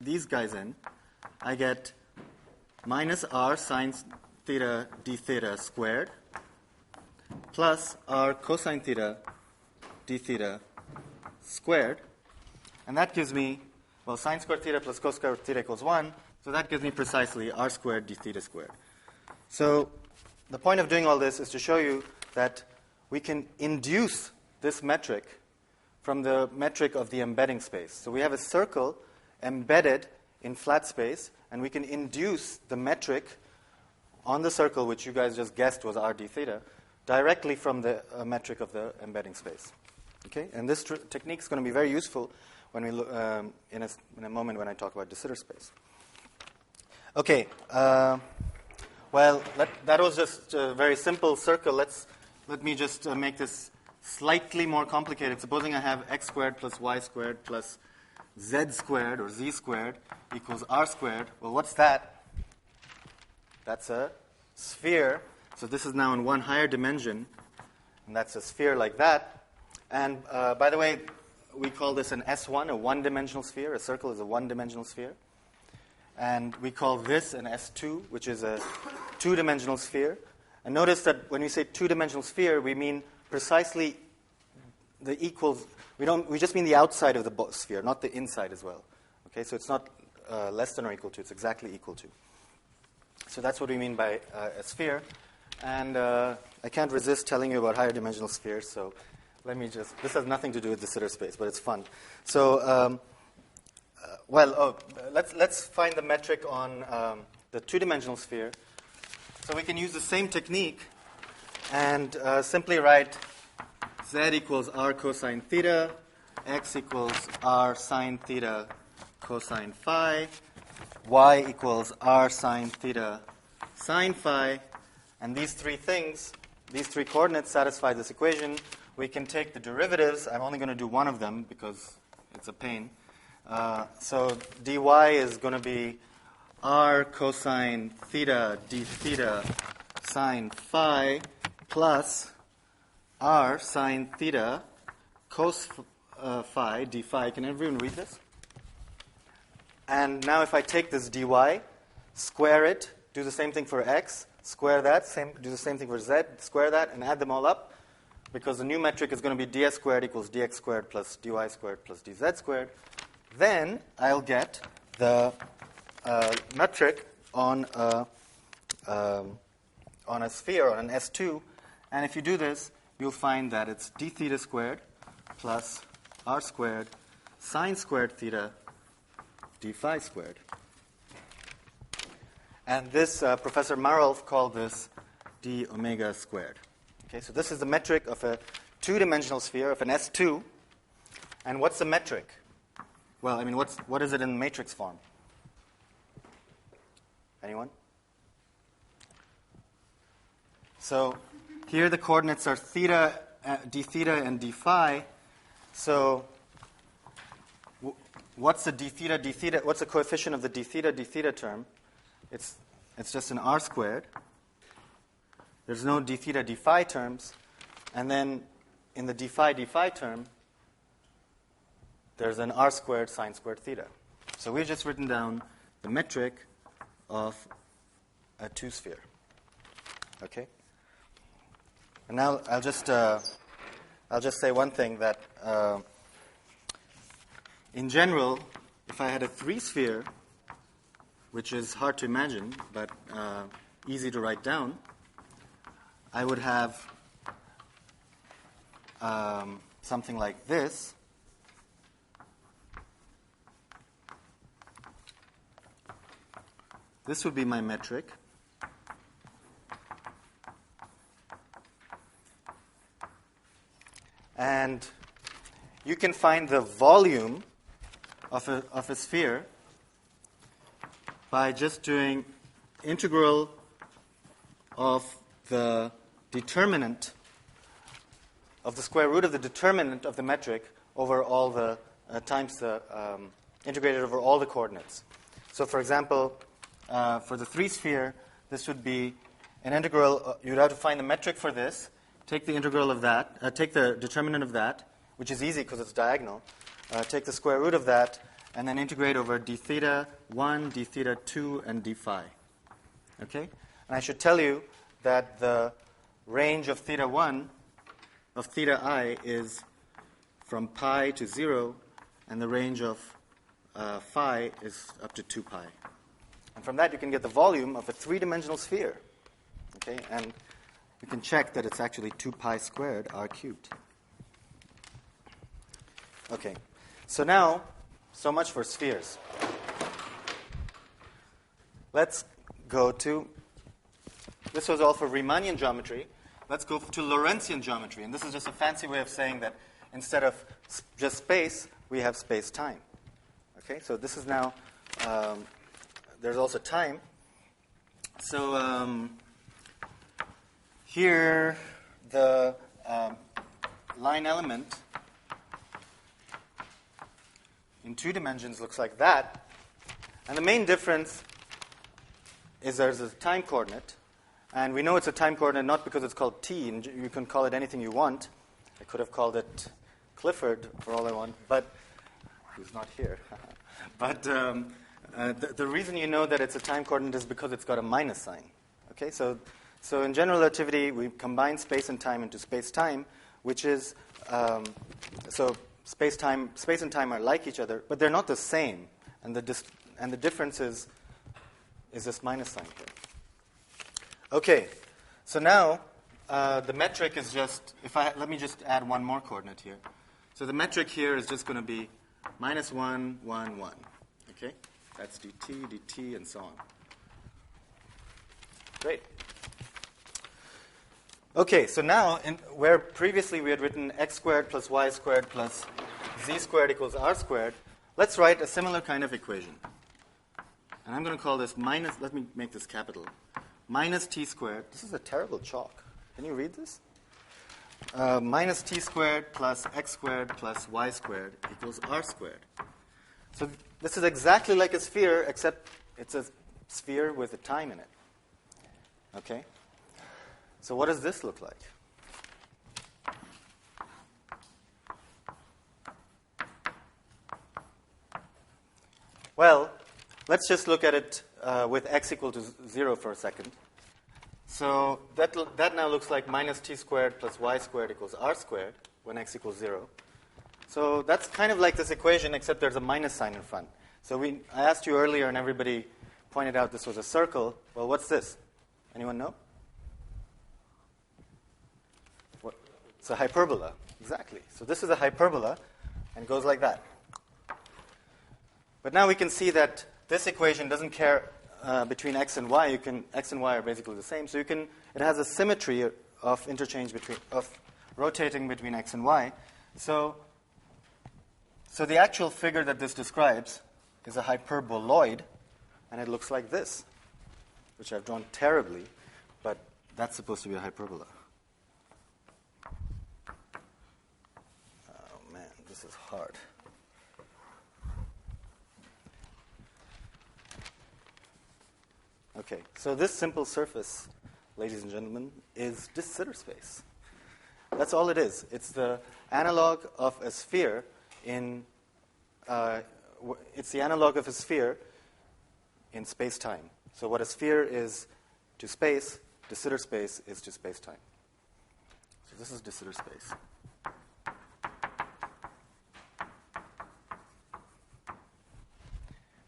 these guys in, I get minus r sine theta d theta squared plus r cosine theta d theta squared. And that gives me, well, sine squared theta plus cos squared theta equals 1. So that gives me precisely r squared d theta squared. So the point of doing all this is to show you that we can induce this metric from the metric of the embedding space. So we have a circle embedded in flat space, and we can induce the metric on the circle, which you guys just guessed was r d theta, directly from the metric of the embedding space. Okay? And this technique is going to be very useful when we in a moment when I talk about de Sitter space. Okay. Well, that was just a very simple circle. Let me just make this slightly more complicated. Supposing I have x squared plus y squared plus z squared or z squared equals r squared. Well, what's that? That's a sphere. So this is now in one higher dimension, and that's a sphere like that. And by the way, we call this an S1, a one-dimensional sphere. A circle is a one-dimensional sphere. And we call this an S2, which is a two-dimensional sphere. And notice that when we say two-dimensional sphere, we mean precisely the equals. We just mean the outside of the sphere, not the inside as well. Okay, so it's not less than or equal to. It's exactly equal to. So that's what we mean by a sphere. And I can't resist telling you about higher dimensional spheres. So let me just. This has nothing to do with de Sitter space, but it's fun. So. Let's find the metric on the two-dimensional sphere. So we can use the same technique and simply write z equals r cosine theta, x equals r sine theta cosine phi, y equals r sine theta sine phi, and these three things, these three coordinates satisfy this equation. We can take the derivatives. I'm only going to do one of them because it's a pain. So dy is going to be r cosine theta d theta sine phi plus r sine theta cos phi d phi. Can everyone read this? And now if I take this dy, square it, do the same thing for x, square that, do the same thing for z, square that, and add them all up, because the new metric is going to be ds squared equals dx squared plus dy squared plus dz squared. Then I'll get the metric on a sphere, on an S2. And if you do this, you'll find that it's d theta squared plus r squared sine squared theta d phi squared. And this, Professor Marolf called this d omega squared. Okay, so this is the metric of a two-dimensional sphere, of an S2. And what's the metric? Well, I mean, what is it in matrix form? Anyone? So here the coordinates are theta, d theta, and d phi. So what's the d theta, d theta? What's the coefficient of the d theta term? It's just an r squared. There's no d theta, d phi terms. And then in the d phi term, there's an r squared sine squared theta. So we've just written down the metric of a two-sphere. Okay? And now I'll just say one thing, that in general, if I had a three-sphere, which is hard to imagine but easy to write down, I would have something like this. This would be my metric. And you can find the volume of a sphere by just doing integral of the determinant of the square root of the determinant of the metric over all the times the integrated over all the coordinates. So for example, for the three-sphere, this would be an integral. You'd have to find the metric for this, take the integral of that, take the determinant of that, which is easy because it's diagonal, take the square root of that, and then integrate over d theta 1, d theta 2, and d phi. Okay? And I should tell you that the range of theta 1, of theta I, is from pi to 0, and the range of phi is up to 2 pi. And from that, you can get the volume of a three-dimensional sphere. Okay? And you can check that it's actually 2 pi squared r cubed. Okay. So now, so much for spheres. Let's go to, this was all for Riemannian geometry. Let's go to Lorentzian geometry. And this is just a fancy way of saying that instead of just space, we have space-time. Okay, so this is now, there's also time. So here, the line element in 2 dimensions looks like that. And the main difference is there's a time coordinate. And we know it's a time coordinate not because it's called t, and you can call it anything you want. I could have called it Clifford for all I want, but who's not here. But the reason you know that it's a time coordinate is because it's got a minus sign. Okay, so in general relativity, we combine space and time into space-time, which is, so space and time are like each other, but they're not the same. And the difference is this minus sign here. Okay, so now the metric is just, let me just add one more coordinate here. So the metric here is just going to be minus 1, 1, 1. Okay, that's dt, dt, and so on. Great. Okay, so now, where previously we had written x squared plus y squared plus z squared equals r squared, let's write a similar kind of equation. And I'm going to call this minus, let me make this capital, minus t squared. This is a terrible chalk. Can you read this? Minus t squared plus x squared plus y squared equals r squared. So this is exactly like a sphere, except it's a sphere with a time in it. Okay? So what does this look like? Well, let's just look at it with x equal to 0 for a second. So that now looks like minus t squared plus y squared equals r squared when x equals 0. So that's kind of like this equation, except there's a minus sign in front. So I asked you earlier, and everybody pointed out this was a circle. Well, what's this? Anyone know? What? It's a hyperbola. Exactly. So this is a hyperbola, and it goes like that. But now we can see that this equation doesn't care between x and y. X and y are basically the same. So it has a symmetry of interchange of rotating between x and y. So the actual figure that this describes is a hyperboloid, and it looks like this, which I've drawn terribly, but that's supposed to be a hyperbola. Oh man, this is hard. Okay, so this simple surface, ladies and gentlemen, is de Sitter space. That's all it is. It's the analog of a sphere it's the analog of a sphere in space-time. So what a sphere is to space, de Sitter space is to space-time. So this is de Sitter space.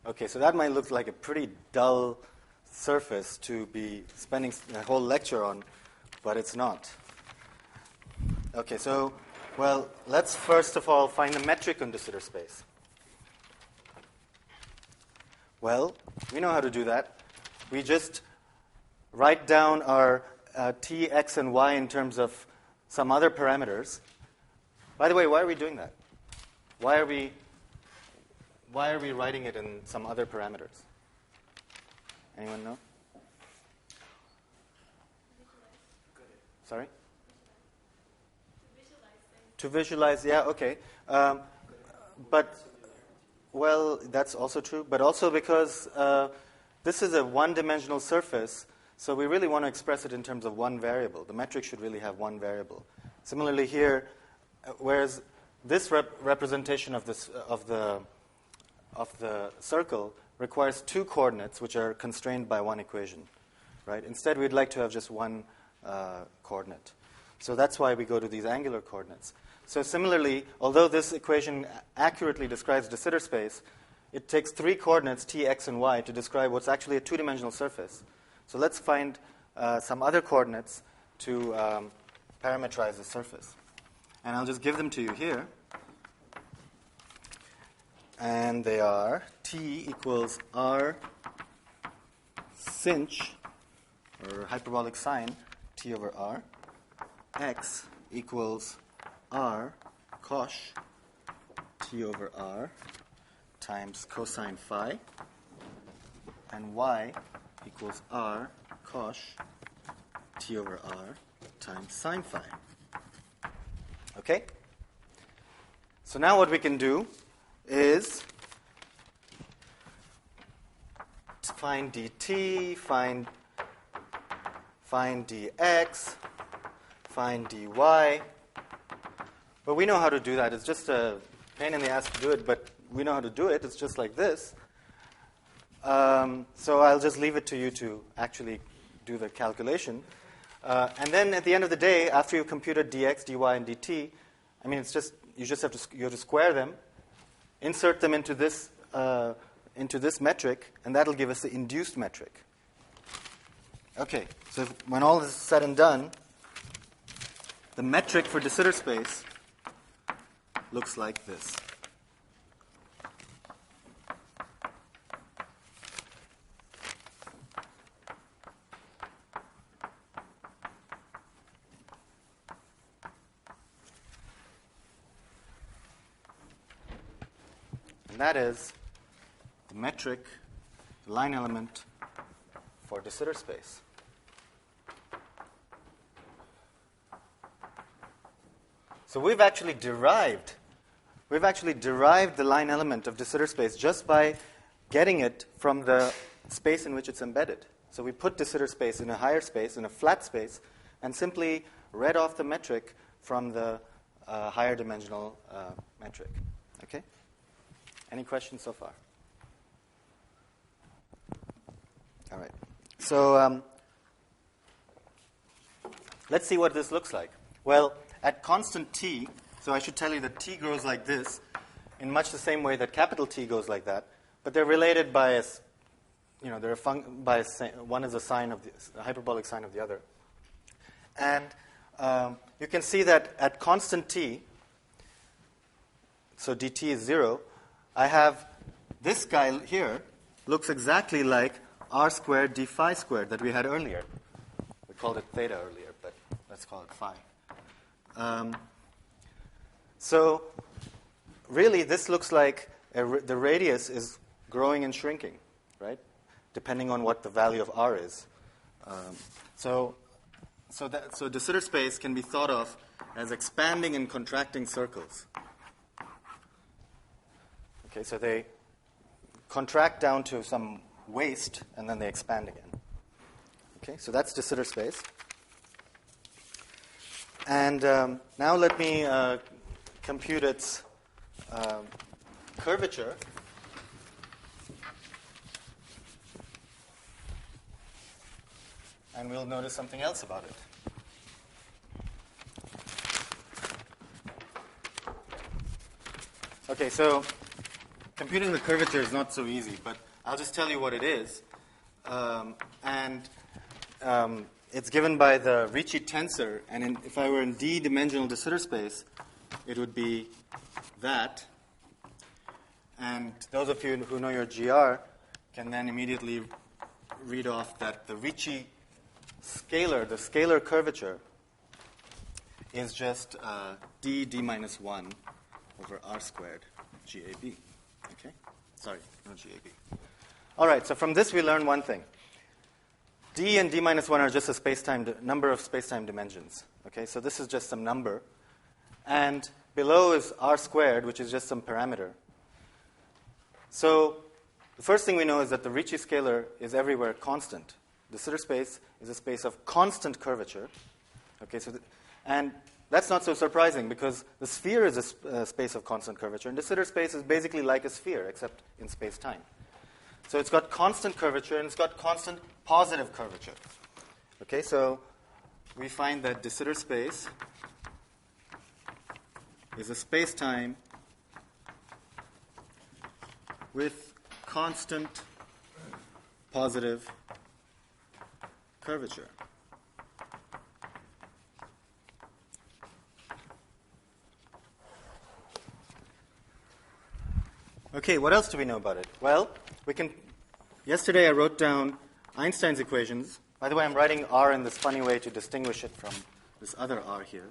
Okay, so that might look like a pretty dull surface to be spending a whole lecture on, but it's not. Okay, so, well, let's first of all find the metric on de Sitter space. Well, we know how to do that. We just write down our t, x, and y in terms of some other parameters. By the way, why are we doing that? Why are we writing it in some other parameters? Anyone know? Sorry? To visualize, yeah, okay. But, well, that's also true. But also because this is a one-dimensional surface, so we really want to express it in terms of one variable. The metric should really have one variable. Similarly here, whereas this representation of the of the circle requires two coordinates which are constrained by one equation, right? Instead, we'd like to have just one coordinate. So that's why we go to these angular coordinates. So similarly, although this equation accurately describes de Sitter space, it takes three coordinates, t, x, and y, to describe what's actually a two-dimensional surface. So let's find some other coordinates to parameterize the surface. And I'll just give them to you here. And they are t equals r sinh, or hyperbolic sine, t over r. X equals r cosh t over r times cosine phi. And y equals r cosh t over r times sine phi. Okay? So now what we can do is find dt, find dx, find dy. But we know how to do that. It's just a pain in the ass to do it, but we know how to do it. It's just like this. So I'll just leave it to you to actually do the calculation. And then at the end of the day, after you've computed dx, dy, and dt, I mean, it's just you have to square them, insert them into this metric, and that'll give us the induced metric. Okay, so when all is said and done, the metric for de Sitter space looks like this. And that is the metric, the line element for de Sitter space. So we've actually derived the line element of de Sitter space just by getting it from the space in which it's embedded. So we put de Sitter space in a higher space, in a flat space, and simply read off the metric from the higher dimensional metric. Okay? Any questions so far? All right. So let's see what this looks like. Well, at constant t, so I should tell you that t grows like this in much the same way that capital T goes like that, but they're related by a, they're one is a sine of the hyperbolic sine of the other. And you can see that at constant t, so dt is 0, I have this guy here looks exactly like r squared d phi squared that we had earlier. We called it theta earlier, but let's call it phi. So really, this looks like the radius is growing and shrinking, right? Depending on what the value of r is. So de Sitter space can be thought of as expanding and contracting circles. Okay, so they contract down to some waist, and then they expand again. Okay, so that's de Sitter space. And now let me compute its curvature. And we'll notice something else about it. Okay, so computing the curvature is not so easy, but I'll just tell you what it is. It's given by the Ricci tensor, and if I were in d-dimensional de Sitter space, it would be that. And those of you who know your GR can then immediately read off that the Ricci scalar, the scalar curvature, is just d minus 1 over r squared GAB. Okay? Sorry, no GAB. All right, so from this we learn one thing. D and d minus 1 are just a space-time number of space-time dimensions. Okay, so this is just some number. And below is r squared, which is just some parameter. So the first thing we know is that the Ricci scalar is everywhere constant. De Sitter space is a space of constant curvature. Okay, so and that's not so surprising because the sphere is a space of constant curvature, and de Sitter space is basically like a sphere except in space-time. So it's got constant curvature and it's got constant positive curvature. Okay, so we find that de Sitter space is a space-time with constant positive curvature. Okay, what else do we know about it? Well, yesterday I wrote down Einstein's equations. By the way, I'm writing R in this funny way to distinguish it from this other R here.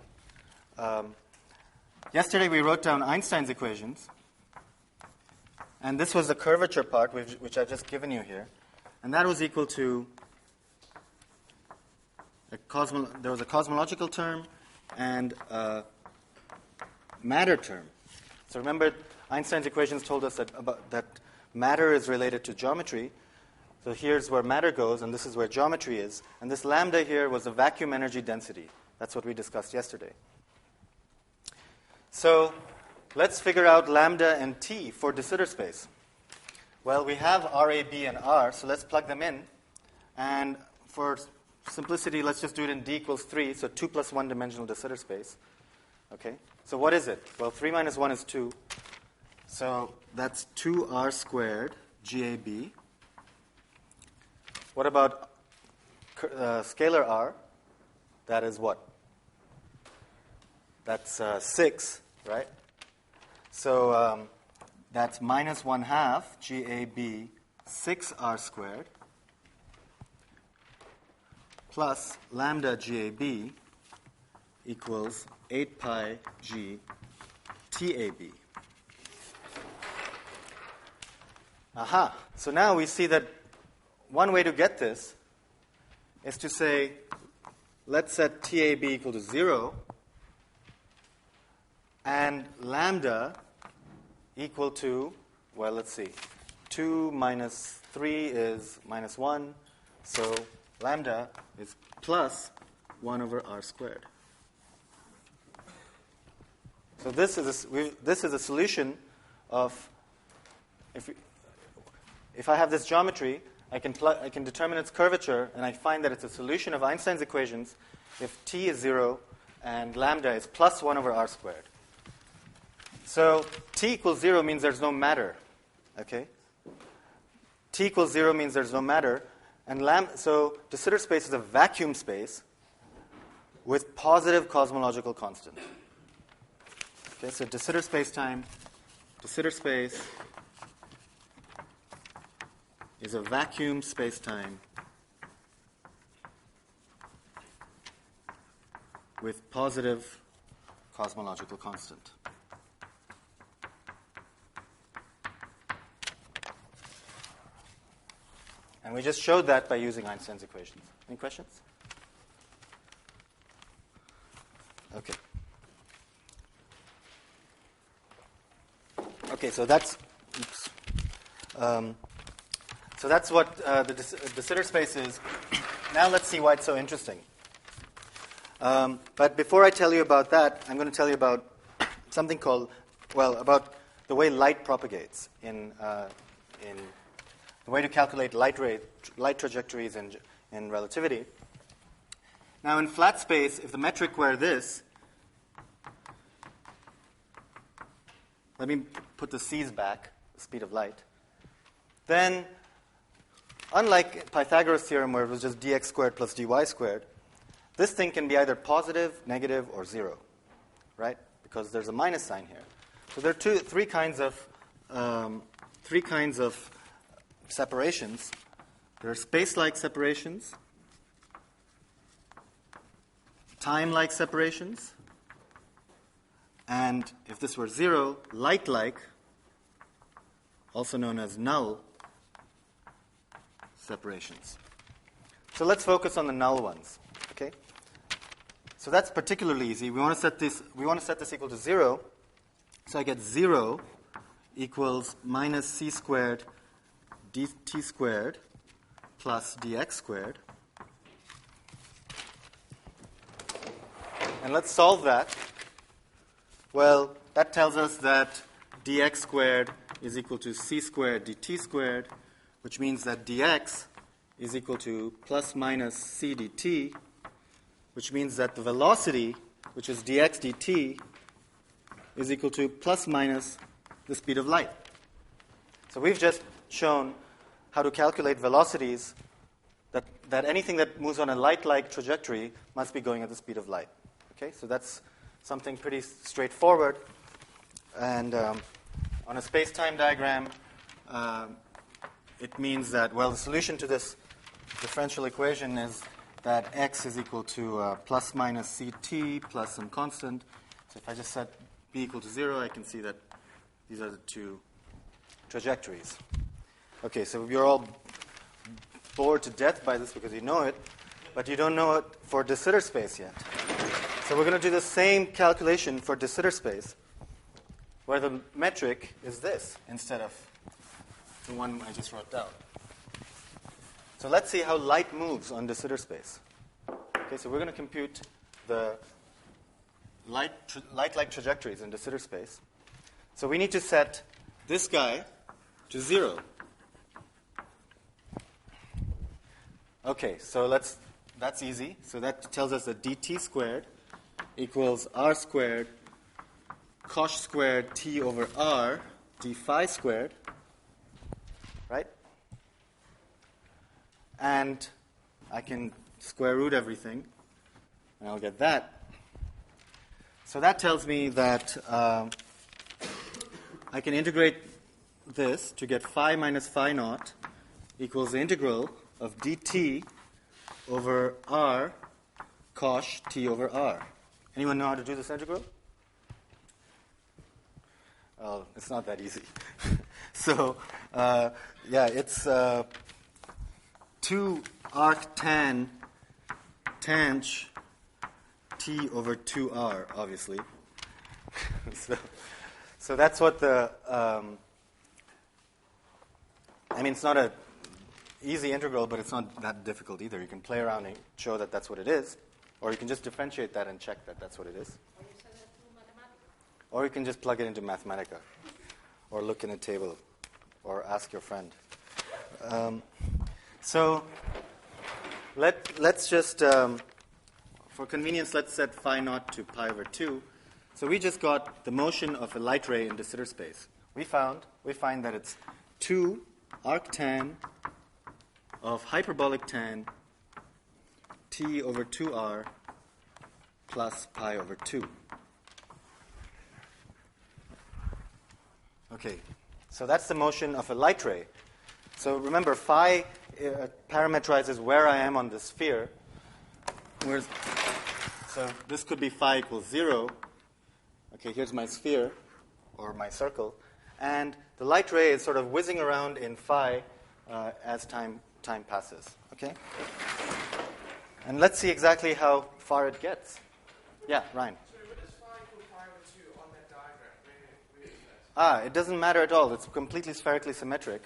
Yesterday we wrote down Einstein's equations, and this was the curvature part, which I've just given you here, and that was equal to there was a cosmological term and a matter term. So remember, Einstein's equations told us that matter is related to geometry. So here's where matter goes, and this is where geometry is. And this lambda here was the vacuum energy density. That's what we discussed yesterday. So let's figure out lambda and T for de Sitter space. Well, we have R, A, B, and R, so let's plug them in. And for simplicity, let's just do it in D equals 3, so 2 plus 1 dimensional de Sitter space. Okay, so what is it? Well, 3 minus 1 is 2. So that's 2R squared GAB. What about scalar R? That is what? That's 6, right? So that's minus 1/2 GAB 6R squared plus lambda GAB equals 8 pi G TAB. Aha. So now we see that one way to get this is to say, let's set TAB equal to 0 and lambda equal to, well, let's see, 2 minus 3 is minus 1, so lambda is plus 1 over R squared. So this is a solution of, if I have this geometry, I can determine its curvature, and I find that it's a solution of Einstein's equations if T is 0 and lambda is plus 1 over R squared. So T equals 0 means there's no matter. Okay? T equals 0 means there's no matter. And so de Sitter space is a vacuum space with positive cosmological constant. Okay, so de Sitter space is a vacuum space-time with positive cosmological constant. And we just showed that by using Einstein's equations. Any questions? Okay. Okay, so that's what the de Sitter space is. Now let's see why it's so interesting. But before I tell you about that, I'm going to tell you about something about the way light propagates in the way to calculate light trajectories in relativity. Now in flat space, if the metric were this, let me put the c's back, the speed of light, then unlike Pythagoras' theorem where it was just dx squared plus dy squared, this thing can be either positive, negative, or 0, right? Because there's a minus sign here. So there are three kinds of separations. There are space-like separations, time-like separations, and if this were 0, light-like, also known as null separations. So let's focus on the null ones. Okay? So that's particularly easy. We want to set this equal to 0. So I get 0 equals minus c squared dt squared plus dx squared. And let's solve that. Well, that tells us that dx squared is equal to c squared dt squared, which means that dx is equal to plus minus c dt, which means that the velocity, which is dx dt, is equal to plus minus the speed of light. So we've just shown how to calculate velocities, that anything that moves on a light-like trajectory must be going at the speed of light. Okay, so that's something pretty straightforward. And on a space-time diagram, it means that, well, the solution to this differential equation is that x is equal to plus minus ct plus some constant. So if I just set b equal to 0, I can see that these are the two trajectories. Okay, so you're all bored to death by this because you know it, but you don't know it for de Sitter space yet. So we're going to do the same calculation for de Sitter space, where the metric is this instead of the one I just wrote down. So let's see how light moves on de Sitter space. Okay, so we're going to compute the light-like trajectories in de Sitter space. So we need to set this guy to 0. Okay, so that's easy. So that tells us that dt squared equals r squared cos squared t over r d phi squared, right? And I can square root everything, and I'll get that. So that tells me that I can integrate this to get phi minus phi naught equals the integral of dt over r cos t over r. Anyone know how to do this integral? Oh, it's not that easy. So, yeah, it's 2 arc tan tang t over 2r, obviously. So that's what the, I mean, it's not a easy integral, but it's not that difficult either. You can play around and show that that's what it is, or you can just differentiate that and check that that's what it is. Or you can just plug it into Mathematica, or look in a table, or ask your friend. So let's just, for convenience, let's set phi naught to pi over 2. So we just got the motion of a light ray in de Sitter space. We find that it's 2 arctan of hyperbolic tan t over 2r plus pi over 2. Okay, so that's the motion of a light ray. So remember, phi parametrizes where I am on the sphere. So this could be phi equals 0. Okay, here's my sphere, or my circle. And the light ray is sort of whizzing around in phi as time passes. Okay? And let's see exactly how far it gets. Yeah, Ryan. Sorry, what does phi equal pi over 2 on that diagram? It doesn't matter at all. It's completely spherically symmetric.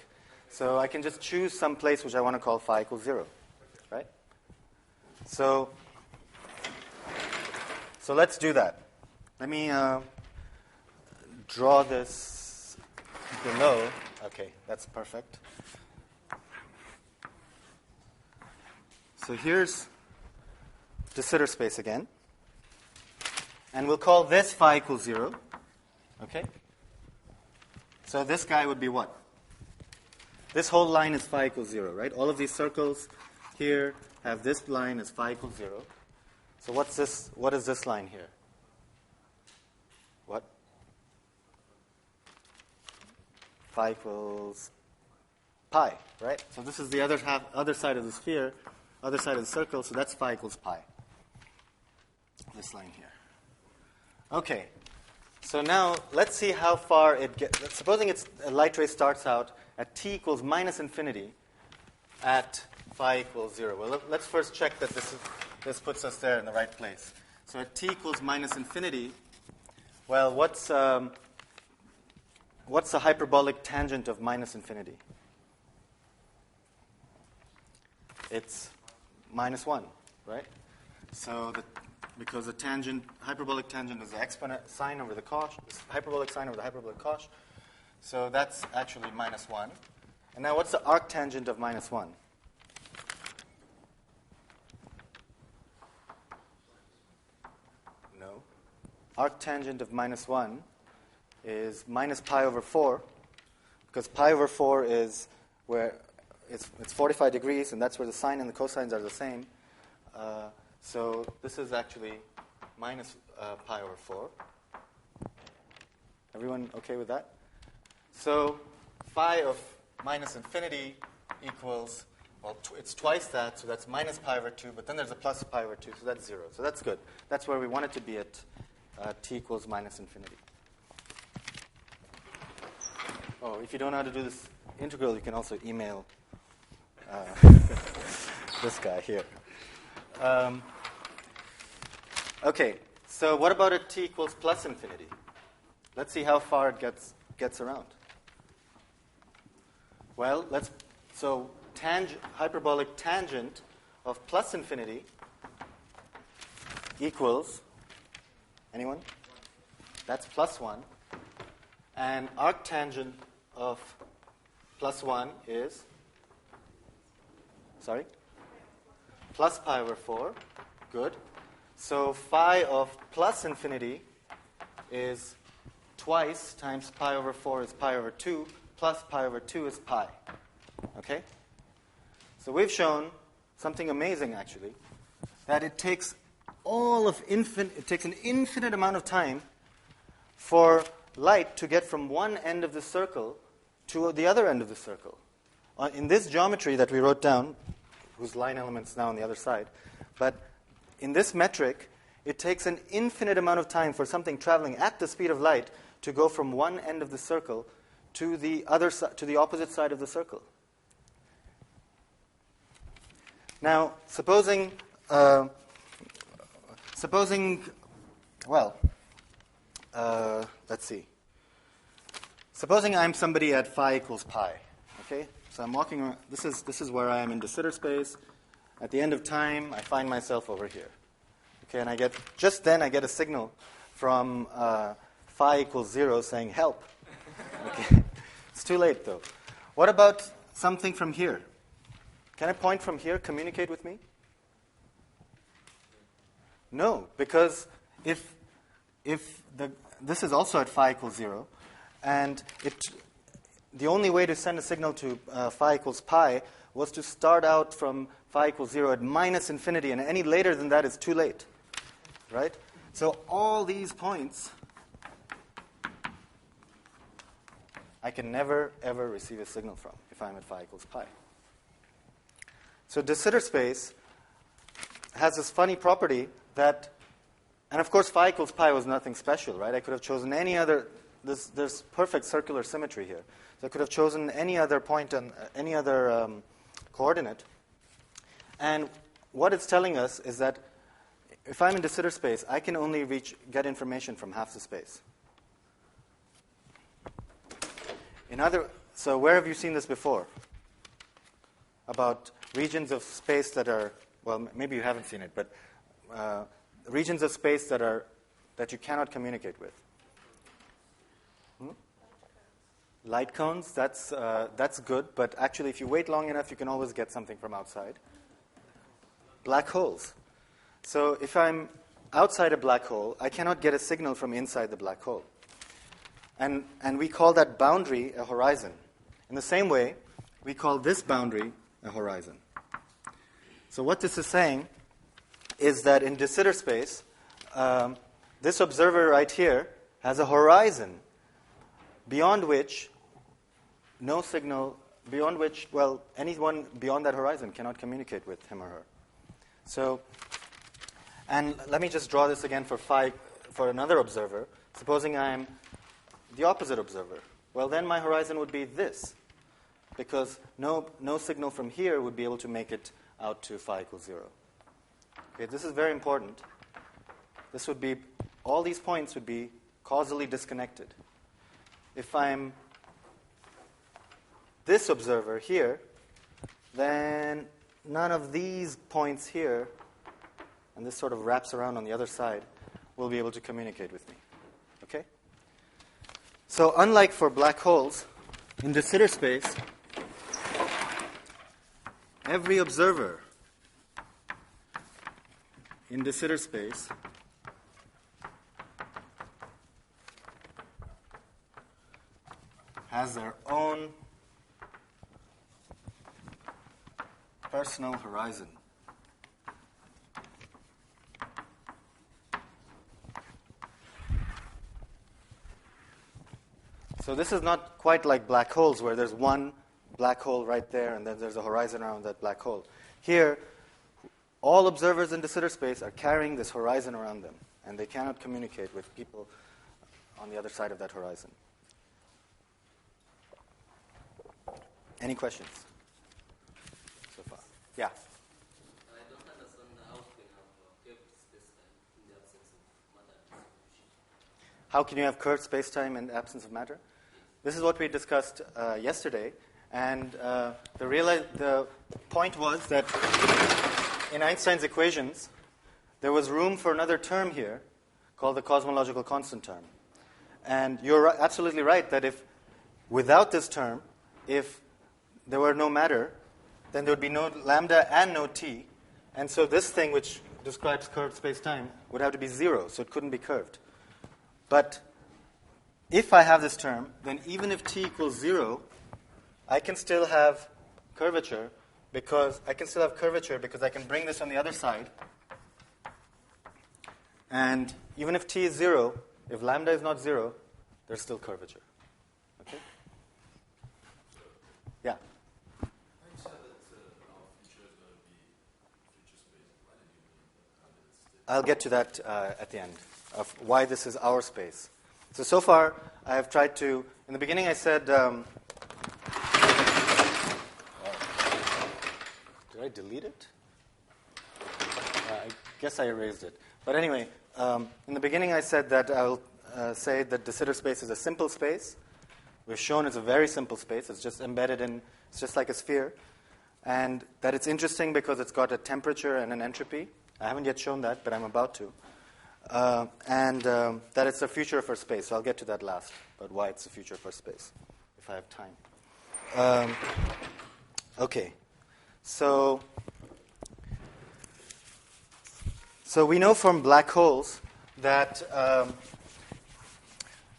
So I can just choose some place which I want to call phi equals 0. Right? So let's do that. Let me draw this below. Okay, that's perfect. So here's de Sitter space again. And we'll call this phi equals 0. Okay? So this guy would be what? This whole line is phi equals 0, right? All of these circles here have this line as phi equals 0. So what's this? What is this line here? What? Phi equals pi, right? So this is the other side of the sphere, other side of the circle, so that's phi equals pi. This line here. Okay, so now let's see how far it gets. Supposing a light ray starts out at t equals minus infinity at phi equals 0. Well, let's first check that this puts us there in the right place. So at t equals minus infinity, well, what's the hyperbolic tangent of minus infinity? It's minus 1, right? So because the tangent, hyperbolic tangent is the exponent sine over the cosh, hyperbolic sine over the hyperbolic cosh. So that's actually minus 1. And now what's the arctangent of minus 1? No. Arctangent of minus 1 is minus pi over 4, because pi over 4 is where it's 45 degrees, and that's where the sine and the cosines are the same. So this is actually minus pi over 4. Everyone okay with that? So phi of minus infinity equals, well, it's twice that, so that's minus pi over 2, but then there's a plus pi over 2, so that's 0. So that's good. That's where we want it to be at t equals minus infinity. Oh, if you don't know how to do this integral, you can also email this guy here. Okay, so what about at t equals plus infinity? Let's see how far it gets around. Well, so hyperbolic tangent of plus infinity equals, anyone? That's plus 1. And arctangent of plus 1 is, sorry? Plus pi over 4. Good. So phi of plus infinity is twice times pi over 4 is pi over 2, plus pi over 2 is pi. Okay? So we've shown something amazing, actually, that it takes an infinite amount of time for light to get from one end of the circle to the other end of the circle. In this geometry that we wrote down, whose line element's now on the other side, but in this metric, it takes an infinite amount of time for something traveling at the speed of light to go from one end of the circle to the opposite side of the circle. Now, supposing, let's see. Supposing I'm somebody at phi equals pi. Okay, so I'm walking around. This is where I am in de Sitter space. At the end of time, I find myself over here. Okay, and I get a signal from phi equals 0 saying help. Okay, it's too late though. What about something from here? Can a point from here communicate with me? No, because if this is also at phi equals 0, and the only way to send a signal to phi equals pi was to start out from phi equals 0 at minus infinity, and any later than that is too late, right? So all these points, I can never, ever receive a signal from if I'm at phi equals pi. So de Sitter space has this funny property that, and of course phi equals pi was nothing special, right? I could have chosen any other, there's perfect circular symmetry here. So I could have chosen any other point and any other coordinate. And what it's telling us is that if I'm in de Sitter space, I can only get information from half the space. So where have you seen this before? About regions of space that are, well, maybe you haven't seen it, but regions of space that you cannot communicate with. Light cones, that's good, but actually if you wait long enough, you can always get something from outside. Black holes. So if I'm outside a black hole, I cannot get a signal from inside the black hole. And we call that boundary a horizon. In the same way, we call this boundary a horizon. So what this is saying is that in de Sitter space, this observer right here has a horizon beyond which no signal, anyone beyond that horizon cannot communicate with him or her. So, and let me just draw this again for another observer. Supposing I'm the opposite observer. Well, then my horizon would be this, because no signal from here would be able to make it out to phi equals 0. Okay, this is very important. This would be, all these points would be causally disconnected. If I'm this observer here, then none of these points here and this sort of wraps around on the other side, will be able to communicate with me. Okay? So unlike for black holes, in de Sitter space, every observer in de Sitter space has their own personal horizon. So this is not quite like black holes where there's one black hole right there and then there's a horizon around that black hole. Here, all observers in de Sitter space are carrying this horizon around them, and they cannot communicate with people on the other side of that horizon. Any questions so far? Yeah? I don't understand how we can have curved space-time in the absence of matter distribution. How can you have curved space-time in the absence of matter? This is what we discussed yesterday, and the point was that in Einstein's equations, there was room for another term here called the cosmological constant term. And you're absolutely right that if, without this term, if there were no matter, then there would be no lambda and no t, and so this thing which describes curved space-time would have to be 0, so it couldn't be curved. But if I have this term, then even if t equals 0, I can still have curvature because I can bring this on the other side. And even if t is 0, if lambda is not 0, there's still curvature. Okay? Yeah? You said that our future is going to be future space. Why did you mean that? How did it stay? I'll get to that at the end, of why this is our space. So far, I have tried to, in the beginning I said, did I delete it? I guess I erased it. But anyway, in the beginning I said that I'll say that de Sitter space is a simple space. We've shown it's a very simple space. It's just embedded in, it's just like a sphere. And that it's interesting because it's got a temperature and an entropy. I haven't yet shown that, but I'm about to. And that it's a future for space. So I'll get to that last, but why it's a future for space, if I have time. Okay. So we know from black holes that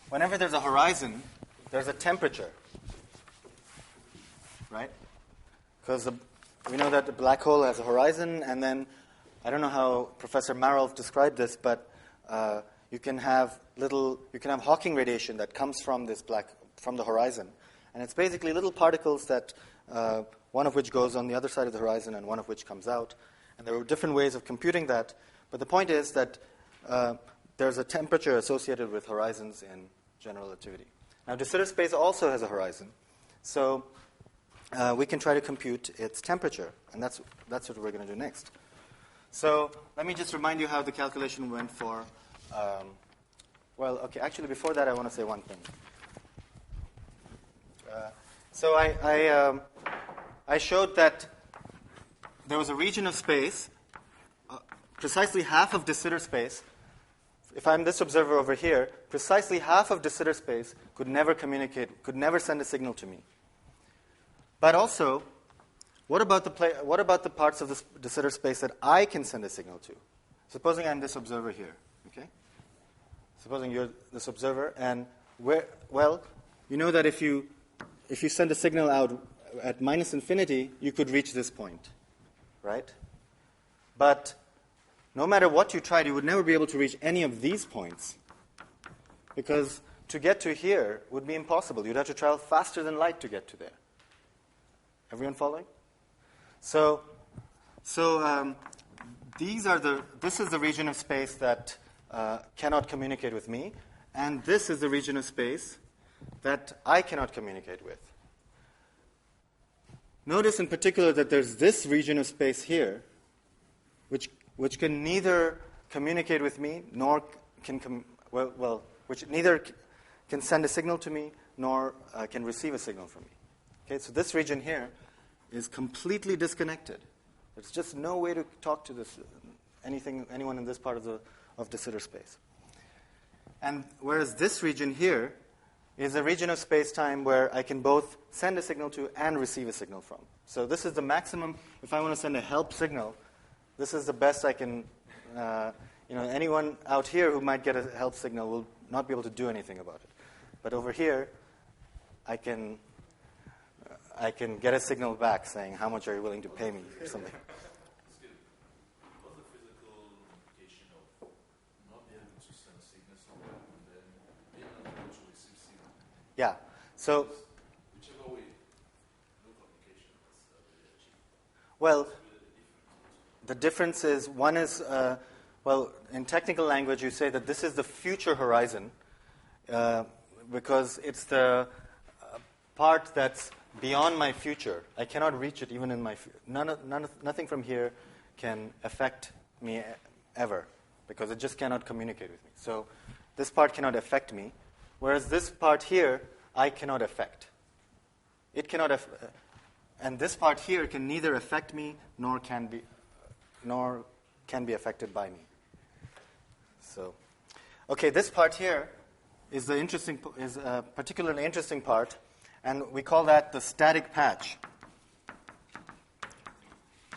whenever there's a horizon, there's a temperature, right? Because we know that the black hole has a horizon, and then I don't know how Professor Marolf described this, but you can have Hawking radiation that comes from the horizon, and it's basically little particles that one of which goes on the other side of the horizon and one of which comes out, and there are different ways of computing that. But the point is that there's a temperature associated with horizons in general relativity. Now, de Sitter space also has a horizon, so we can try to compute its temperature, and that's what we're going to do next. So let me just remind you how the calculation went for. Actually, before that, I want to say one thing. So I showed that there was a region of space, precisely half of de Sitter space. If I'm this observer over here, precisely half of de Sitter space could never communicate, could never send a signal to me. But also, what about the parts of the de Sitter space that I can send a signal to? Supposing I'm this observer here, okay? Supposing you're this observer, and you know that if you send a signal out at minus infinity, you could reach this point, right? But no matter what you tried, you would never be able to reach any of these points, because to get to here would be impossible. You'd have to travel faster than light to get to there. Everyone following? So this is the region of space that cannot communicate with me, and this is the region of space that I cannot communicate with. Notice in particular that there's this region of space here, which can neither communicate with me nor which neither can send a signal to me nor can receive a signal from me. Okay, so this region here is completely disconnected. There's just no way to talk to this anyone in this part of de Sitter space. And whereas this region here is a region of space-time where I can both send a signal to and receive a signal from. So this is the maximum. If I want to send a help signal, this is the best I can. Anyone out here who might get a help signal will not be able to do anything about it. But over here, I can get a signal back saying, how much are you willing to pay me or something. What's the physical implication of not being able to send signals somewhere and then being able to receive signal? Yeah. So, whichever way, no communication is really achieved. Well, the difference is one is, in technical language, you say that this is the future horizon because it's the part that's beyond my future. I cannot reach it even in my nothing from here can affect me ever because it just cannot communicate with me. So this part cannot affect me, whereas this part here I cannot affect. It cannot and this part here can neither affect me nor can be affected by me. So, okay, this part here is a particularly interesting part, and we call that the static patch.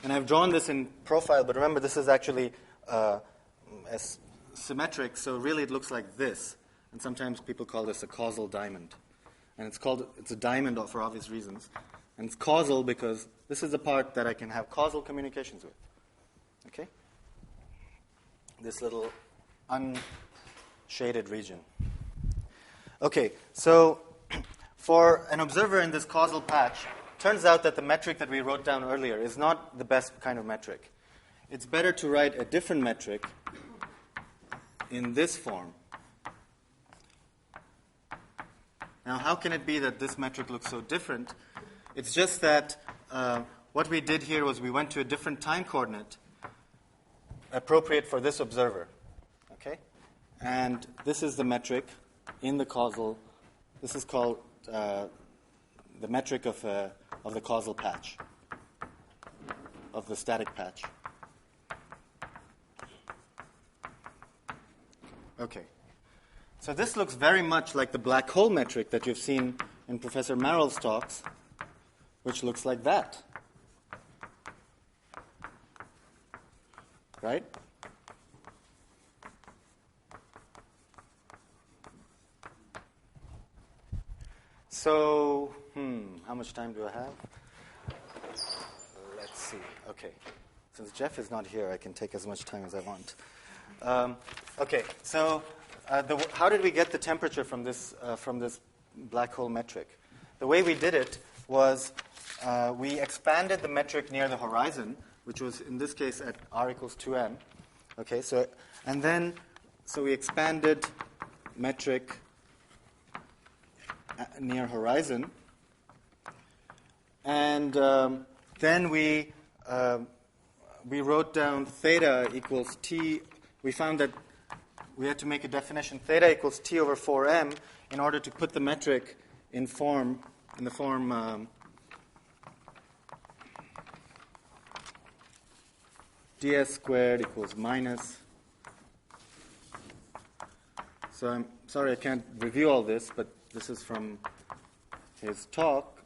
And I've drawn this in profile, but remember this is actually symmetric, so really it looks like this. And sometimes people call this a causal diamond. And it's a diamond for obvious reasons. And it's causal because this is the part that I can have causal communications with. Okay? This little unshaded region. Okay, so for an observer in this causal patch, turns out that the metric that we wrote down earlier is not the best kind of metric. It's better to write a different metric in this form. Now, how can it be that this metric looks so different? It's just that what we did here was we went to a different time coordinate appropriate for this observer. Okay? And this is the metric in the causal. This is called the metric of the causal patch, of the static patch. Okay. So this looks very much like the black hole metric that you've seen in Professor Merrill's talks, which looks like that. Right? So, how much time do I have? Let's see. Okay. Since Jeff is not here, I can take as much time as I want. Okay. So, how did we get the temperature from this black hole metric? The way we did it was we expanded the metric near the horizon, which was in this case at r equals 2m. Okay. So we expanded metric near horizon, and then we wrote down theta equals t. We found that we had to make a definition theta equals t over 4m in order to put the metric in the form ds squared equals minus. So I'm sorry I can't review all this, but this is from his talk.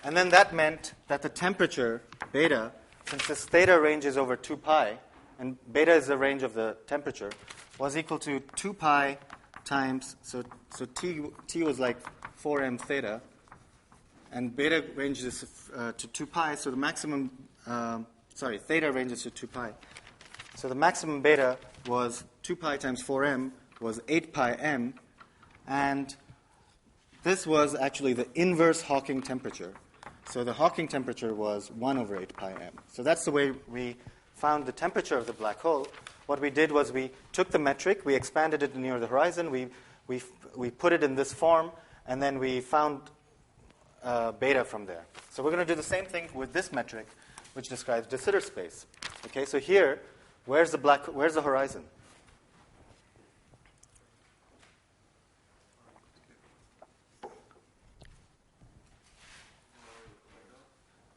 And then that meant that the temperature, beta, since this theta range is over 2 pi, and beta is the range of the temperature, was equal to 2 pi times, so t was like 4m theta, and beta ranges to 2 pi, so the maximum, theta ranges to 2 pi. So the maximum beta was 2 pi times 4m, was 8 pi m, and this was actually the inverse Hawking temperature. So the Hawking temperature was 1 over 8 pi m. So that's the way we found the temperature of the black hole. What we did was we took the metric, we expanded it near the horizon, we put it in this form, and then we found beta from there. So we're going to do the same thing with this metric, which describes de Sitter space. Okay, so here, where's the horizon?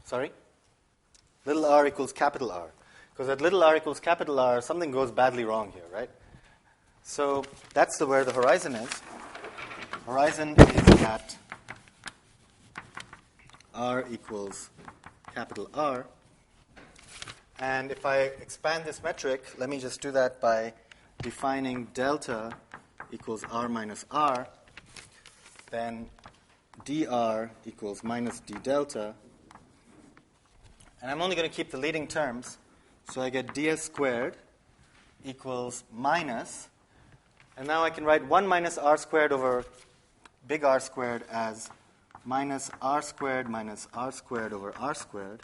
Sorry? little r equals capital R. Because at little r equals capital R, something goes badly wrong here, right? So that's where the horizon is. Horizon is at r equals capital R. And if I expand this metric, let me just do that by defining delta equals r minus r, then dr equals minus d delta. And I'm only going to keep the leading terms. So I get ds squared equals minus. And now I can write 1 minus r squared over big R squared as minus r squared over r squared.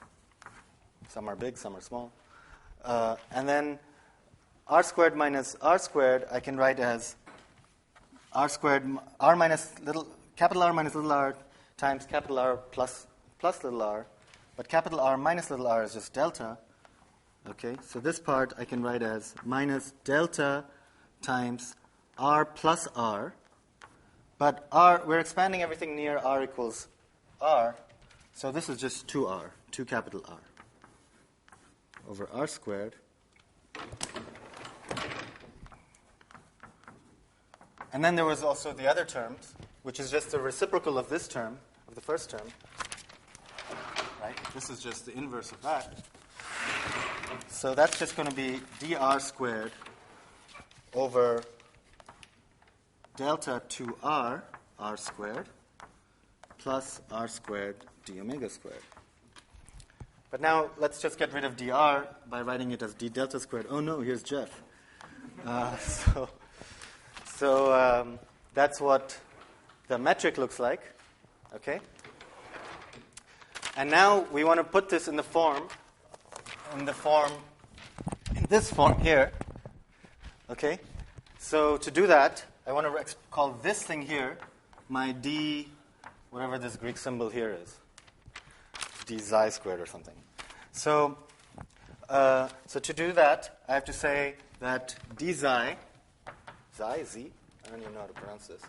Some are big, some are small. And then r squared minus r squared I can write as r squared, r minus little, capital R minus little r times capital R plus little r. But capital R minus little r is just delta. Okay, so this part I can write as minus delta times r plus r. But r, we're expanding everything near r equals r. So this is just 2r, 2 capital R over r squared. And then there was also the other terms, which is just the reciprocal of this term, of the first term. Right? This is just the inverse of that. So that's just going to be dr squared over delta 2r, r squared, plus r squared d omega squared. But now let's just get rid of dr by writing it as d delta squared. Oh no, here's Jeff. So that's what the metric looks like. Okay? And now we want to put this in this form here. Okay? So to do that, I want to call this thing here my d, whatever this Greek symbol here is, d xi squared or something. So to do that, I have to say that d xi, z, I don't even know how to pronounce this,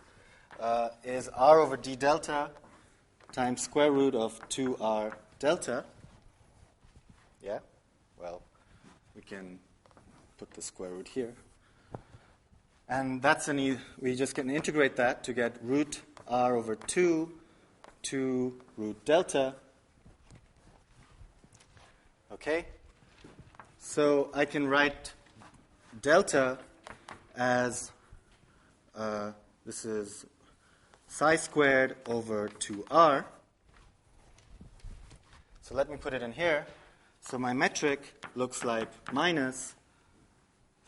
is r over d delta times square root of 2r delta. Yeah? Well, we can put the square root here. And that's we just can integrate that to get root r over 2 to root delta. Okay? So I can write delta as, this is psi squared over 2r. So let me put it in here. So my metric looks like minus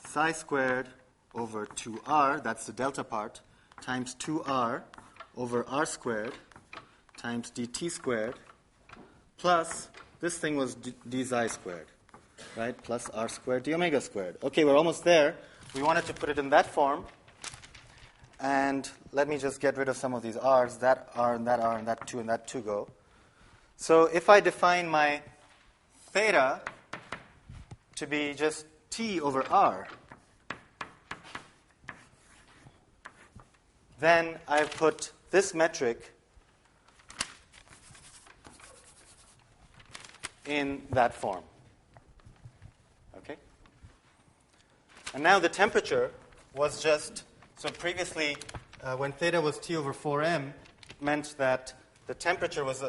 psi squared over 2r, that's the delta part, times 2r over r squared times dt squared, plus this thing was d xi squared, right, plus r squared d omega squared. Okay, we're almost there. We wanted to put it in that form. And let me just get rid of some of these r's. That r and that 2 and that 2 go. So if I define my theta to be just t over r, then I've put this metric in that form. Okay? And now the temperature was just, so previously when theta was t over 4m, it meant that the temperature was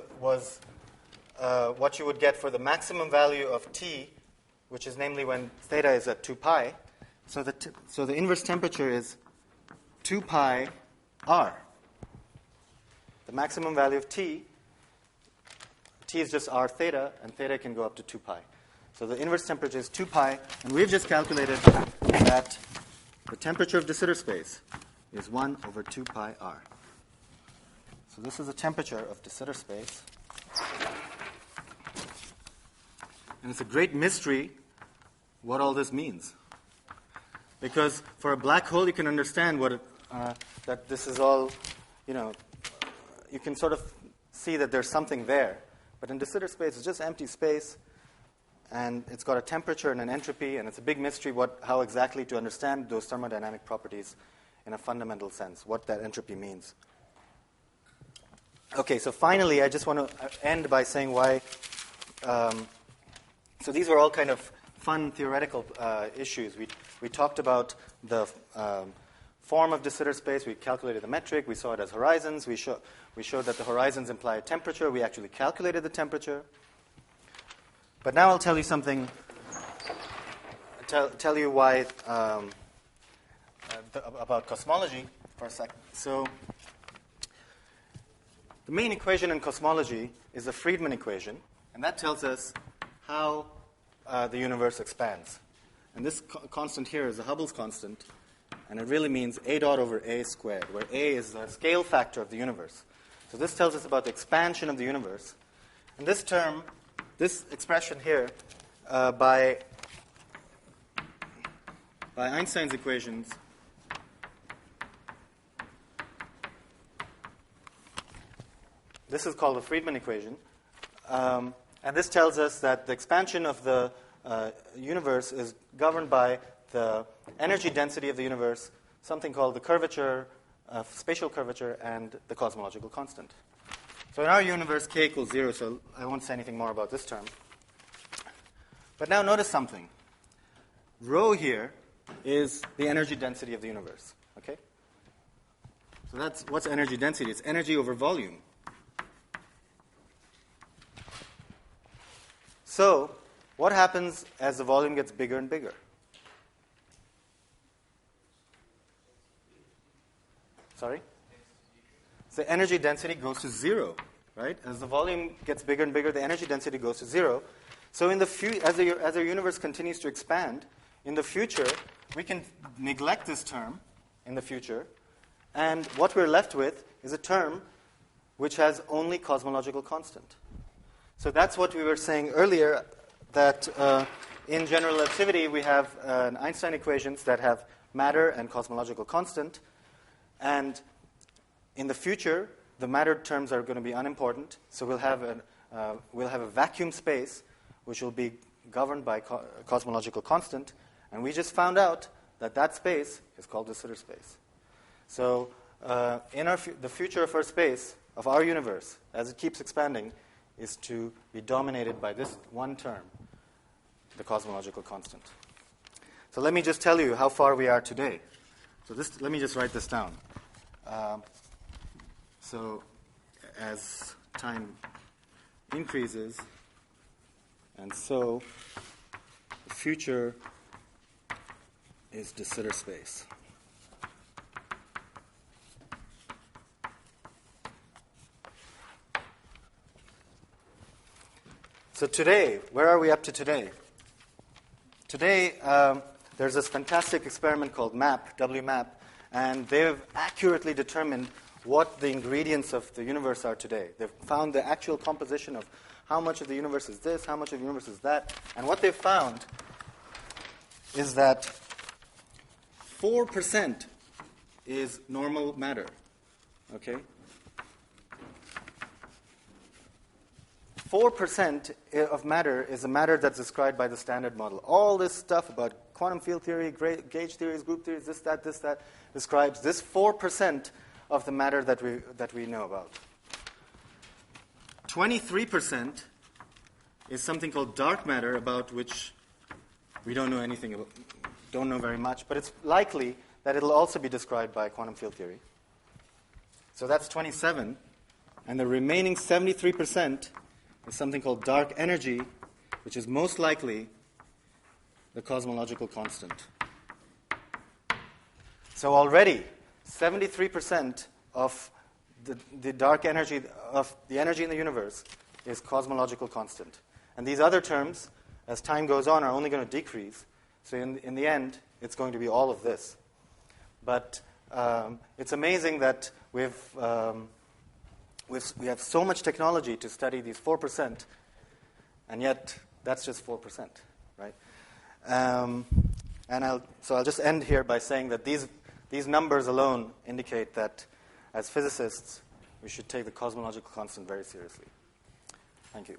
what you would get for the maximum value of t, which is namely when theta is at 2 pi. So the inverse temperature is 2 pi r. The maximum value of t is just r theta, and theta can go up to 2 pi. So the inverse temperature is 2 pi, and we've just calculated that the temperature of de Sitter space is 1 over 2 pi r. So this is the temperature of de Sitter space. And it's a great mystery what all this means. Because for a black hole, you can understand that this is all, you can sort of see that there's something there. But in de Sitter space, it's just empty space, and it's got a temperature and an entropy, and it's a big mystery how exactly to understand those thermodynamic properties in a fundamental sense, what that entropy means. Okay, so finally, I just want to end by saying why So these were all kind of fun theoretical issues. We talked about the form of de Sitter space. We calculated the metric. We saw it as horizons. We showed that the horizons imply temperature. We actually calculated the temperature. But now I'll tell you something. Tell you why about cosmology for a second. So the main equation in cosmology is the Friedmann equation, and that tells us how the universe expands. And this constant here is the Hubble's constant, and it really means a dot over a squared, where a is the scale factor of the universe. So this tells us about the expansion of the universe. And this term, this expression here, by Einstein's equations, this is called the Friedmann equation. And this tells us that the expansion of the universe is governed by the energy density of the universe, something called the curvature, spatial curvature, and the cosmological constant. So in our universe, k equals 0, so I won't say anything more about this term. But now notice something. Rho here is the energy density of the universe. Okay? So that's what's energy density? It's energy over volume. So what happens as the volume gets bigger and bigger? Sorry? So the energy density goes to 0, right? As the volume gets bigger and bigger, the energy density goes to 0. So in as our universe continues to expand, in the future, we can neglect this term in the future, and what we're left with is a term which has only cosmological constant. So that's what we were saying earlier, that in general relativity, we have Einstein equations that have matter and cosmological constant, and in the future, the matter terms are going to be unimportant, so we'll have a vacuum space which will be governed by cosmological constant, and we just found out that that space is called de Sitter space. So in the future of our space, of our universe, as it keeps expanding, is to be dominated by this one term, the cosmological constant. So let me just tell you how far we are today. So let me just write this down. So as time increases, and so the future is de Sitter space. So today, where are we up to today? Today, there's this fantastic experiment called WMAP, and they've accurately determined what the ingredients of the universe are today. They've found the actual composition of how much of the universe is this, how much of the universe is that, and what they've found is that 4% is normal matter, okay? 4% of matter is a matter that's described by the Standard Model. All this stuff about quantum field theory, gauge theories, group theories, this, that, describes this 4% of the matter that we know about. 23% is something called dark matter, about which we don't know anything about, don't know very much, but it's likely that it'll also be described by quantum field theory. So that's 27, and the remaining 73% is something called dark energy, which is most likely the cosmological constant. So already, 73% of the dark energy, of the energy in the universe, is cosmological constant. And these other terms, as time goes on, are only going to decrease. So in the end, it's going to be all of this. But it's amazing that we have so much technology to study these 4%, and yet that's just 4%, right? So I'll just end here by saying that these numbers alone indicate that, as physicists, we should take the cosmological constant very seriously. Thank you.